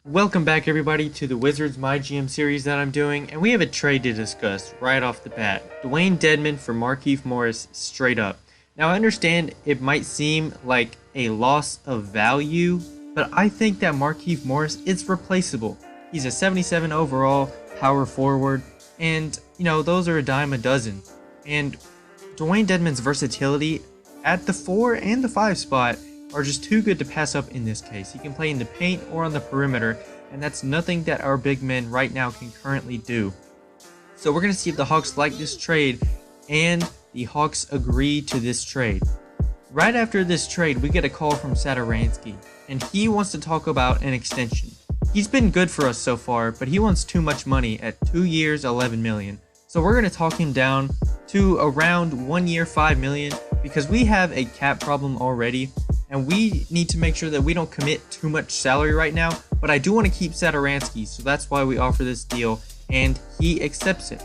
Welcome back everybody to the Wizards MyGM series that I'm doing, and we have a trade to discuss right off the bat. Dwayne Dedmon for Markieff Morris straight up. Now I understand it might seem like a loss of value, but I think that Markieff Morris is replaceable. He's a 77 overall power forward, and those are a dime a dozen. And Dwayne Dedmon's versatility at the 4 and the 5 spot are just too good to pass up in this case. He can play in the paint or on the perimeter, and that's nothing that our big men right now can currently do. So we're going to see if the Hawks like this trade, and the Hawks agree to this trade. Right after this trade, we get a call from Satoransky, and he wants to talk about an extension. He's been good for us so far, but he wants too much money at 2 years, $11 million. So we're going to talk him down to around 1 year, $5 million, because we have a cap problem already. And we need to make sure that we don't commit too much salary right now, but I do want to keep Satoransky, so that's why we offer this deal, and he accepts it.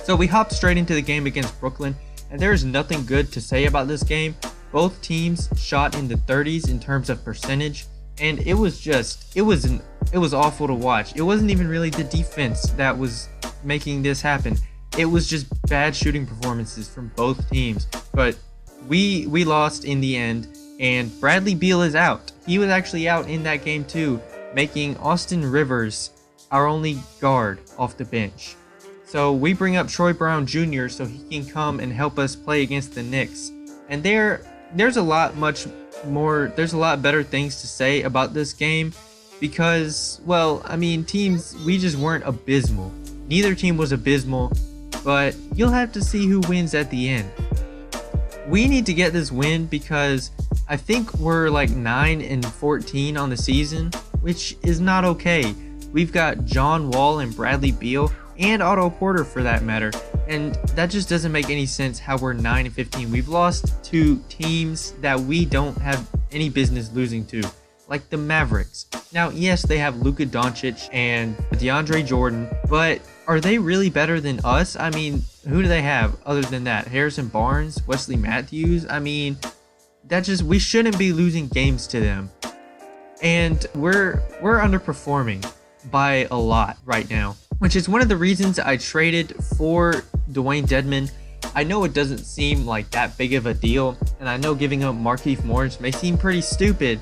So we hop straight into the game against Brooklyn, and there is nothing good to say about this game. Both teams shot in the 30s in terms of percentage, and it was awful to watch. It wasn't even really the defense that was making this happen. It was just bad shooting performances from both teams, but we lost in the end. And Bradley Beal is out. He was actually out in that game too, making Austin Rivers our only guard off the bench. So we bring up Troy Brown Jr. so he can come and help us play against the Knicks. And there's a lot better things to say about this game because, well, I mean, teams, we just weren't abysmal. Neither team was abysmal, but you'll have to see who wins at the end. We need to get this win because I think we're like 9-14 on the season, which is not okay. We've got John Wall and Bradley Beal and Otto Porter for that matter, and that just doesn't make any sense how we're 9-15. We've lost to teams that we don't have any business losing to, like the Mavericks. Now, yes, they have Luka Doncic and DeAndre Jordan, but are they really better than us? I mean, who do they have other than that? Harrison Barnes, Wesley Matthews? I mean, we shouldn't be losing games to them. And we're underperforming by a lot right now, which is one of the reasons I traded for Dwayne Dedmon. I know it doesn't seem like that big of a deal, and I know giving up Markieff Morris may seem pretty stupid,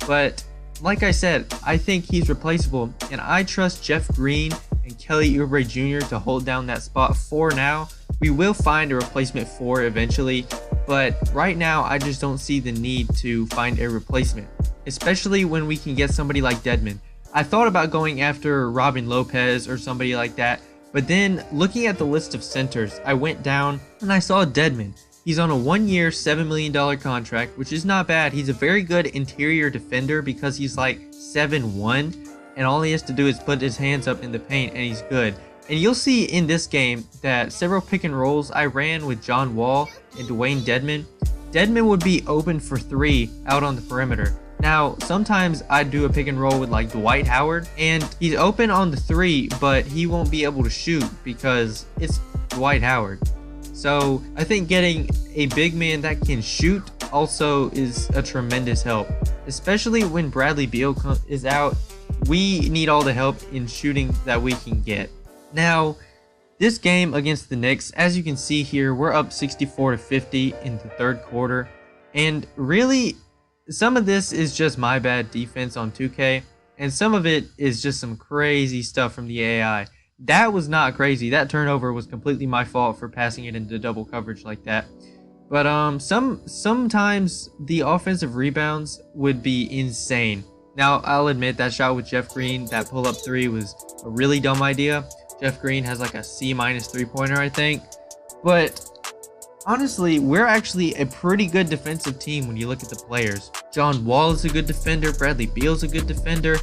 but like I said, I think he's replaceable, and I trust Jeff Green and Kelly Oubre Jr. to hold down that spot for now. We will find a replacement for eventually, but right now I just don't see the need to find a replacement, especially when we can get somebody like Dedmon. I thought about going after Robin Lopez or somebody like that, but then looking at the list of centers, I went down and I saw Dedmon. He's on a 1 year, $7 million contract, which is not bad. He's a very good interior defender because he's like 7'1", and all he has to do is put his hands up in the paint and he's good. And you'll see in this game that several pick and rolls I ran with John Wall and Dwayne Dedmon. Dedmon would be open for 3 out on the perimeter. Now, sometimes I'd do a pick and roll with like Dwight Howard, and he's open on the 3, but he won't be able to shoot because it's Dwight Howard. So I think getting a big man that can shoot also is a tremendous help, especially when Bradley Beal is out. We need all the help in shooting that we can get. Now, this game against the Knicks, as you can see here, we're up 64-50 in the third quarter, and really some of this is just my bad defense on 2K, and some of it is just some crazy stuff from the AI. That was not crazy. That turnover was completely my fault for passing it into double coverage like that. But sometimes the offensive rebounds would be insane. Now, I'll admit that shot with Jeff Green, that pull-up 3 was a really dumb idea. Jeff Green has like a C- 3-pointer, I think. But honestly, we're actually a pretty good defensive team when you look at the players. John Wall is a good defender. Bradley Beal's a good defender.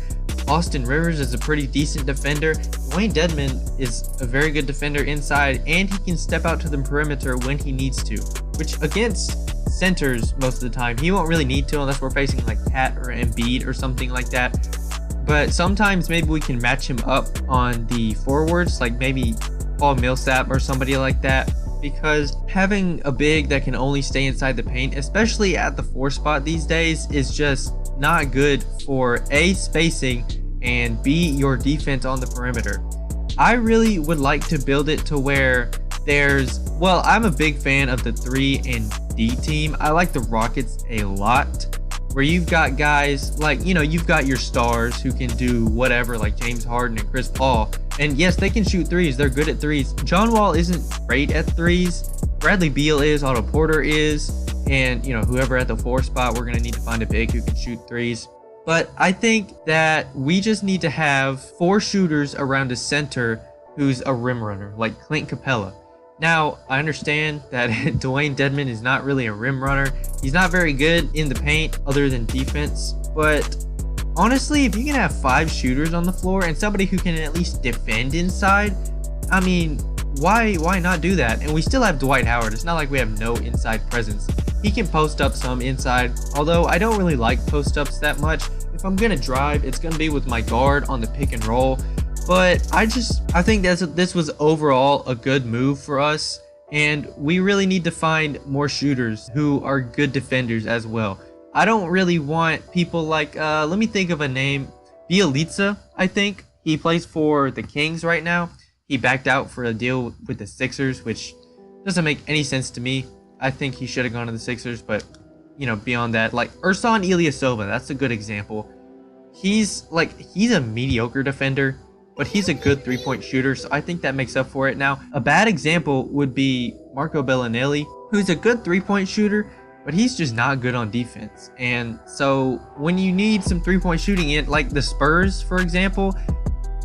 Austin Rivers is a pretty decent defender. Dwayne Dedmon is a very good defender inside, and he can step out to the perimeter when he needs to, which against centers most of the time, he won't really need to unless we're facing like Cat or Embiid or something like that. But sometimes maybe we can match him up on the forwards, like maybe Paul Millsap or somebody like that, because having a big that can only stay inside the paint, especially at the 4 spot these days, is just not good for A, spacing, and be your defense on the perimeter. I really would like to build it to where well, I'm a big fan of the 3 and D team. I like the Rockets a lot, where you've got guys like, you've got your stars who can do whatever, like James Harden and Chris Paul. And yes, they can shoot threes. They're good at threes. John Wall isn't great at threes. Bradley Beal is, Otto Porter is, and whoever at the 4 spot, we're going to need to find a big who can shoot threes. But I think that we just need to have 4 shooters around a center who's a rim runner, like Clint Capella. Now, I understand that Dewayne Dedmon is not really a rim runner. He's not very good in the paint other than defense. But honestly, if you can have 5 shooters on the floor and somebody who can at least defend inside, I mean, why not do that? And we still have Dwight Howard. It's not like we have no inside presence. He can post up some inside, although I don't really like post-ups that much. If I'm going to drive, it's going to be with my guard on the pick and roll. But I think this was overall a good move for us, and we really need to find more shooters who are good defenders as well. I don't really want people like, let me think of a name, Bielitsa, I think. He plays for the Kings right now. He backed out for a deal with the Sixers, which doesn't make any sense to me. I think he should have gone to the Sixers, but, beyond that, like Ersan Ilyasova, that's a good example. He's a mediocre defender, but he's a good 3-point shooter, so I think that makes up for it. Now, a bad example would be Marco Bellinelli, who's a good 3-point shooter, but he's just not good on defense. And so when you need some 3-point shooting in, like the Spurs, for example,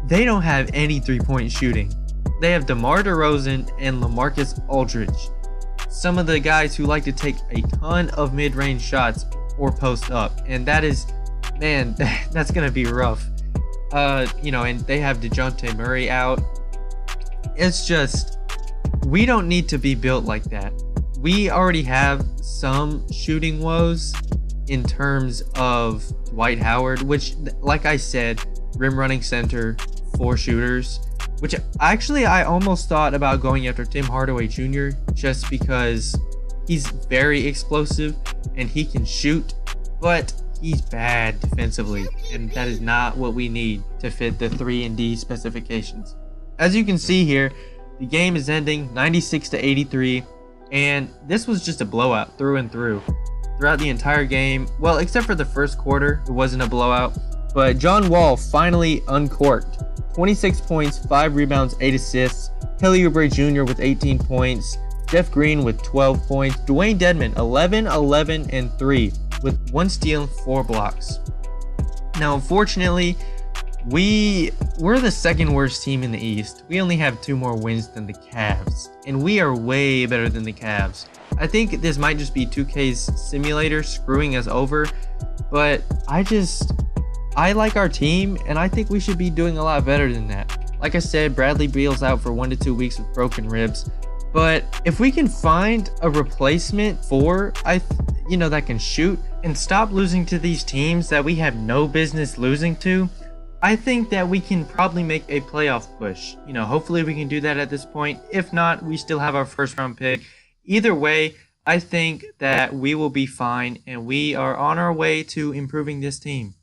they don't have any 3-point shooting. They have DeMar DeRozan and LaMarcus Aldridge, some of the guys who like to take a ton of mid-range shots or post up, and that is, man, that's gonna be rough. And they have DeJounte Murray out. It's just, we don't need to be built like that. We already have some shooting woes in terms of Dwight Howard, which, like I said, rim running center, 4 shooters, which actually I almost thought about going after Tim Hardaway Jr. just because he's very explosive and he can shoot, but he's bad defensively, and that is not what we need to fit the 3 and D specifications. As you can see here, the game is ending 96-83, and this was just a blowout through and through. Throughout the entire game, well, except for the first quarter, it wasn't a blowout, but John Wall finally uncorked. 26 points, 5 rebounds, 8 assists. Kelly Oubre Jr. with 18 points. Jeff Green with 12 points. Dewayne Dedmon, 11, 11, and 3 with 1 steal and 4 blocks. Now, unfortunately, we're the second worst team in the East. We only have 2 more wins than the Cavs, and we are way better than the Cavs. I think this might just be 2K's simulator screwing us over, but I like our team, and I think we should be doing a lot better than that. Like I said, Bradley Beal's out for 1 to 2 weeks with broken ribs, but if we can find a replacement for, that can shoot and stop losing to these teams that we have no business losing to, I think that we can probably make a playoff push. Hopefully we can do that at this point. If not, we still have our first round pick. Either way, I think that we will be fine, and we are on our way to improving this team.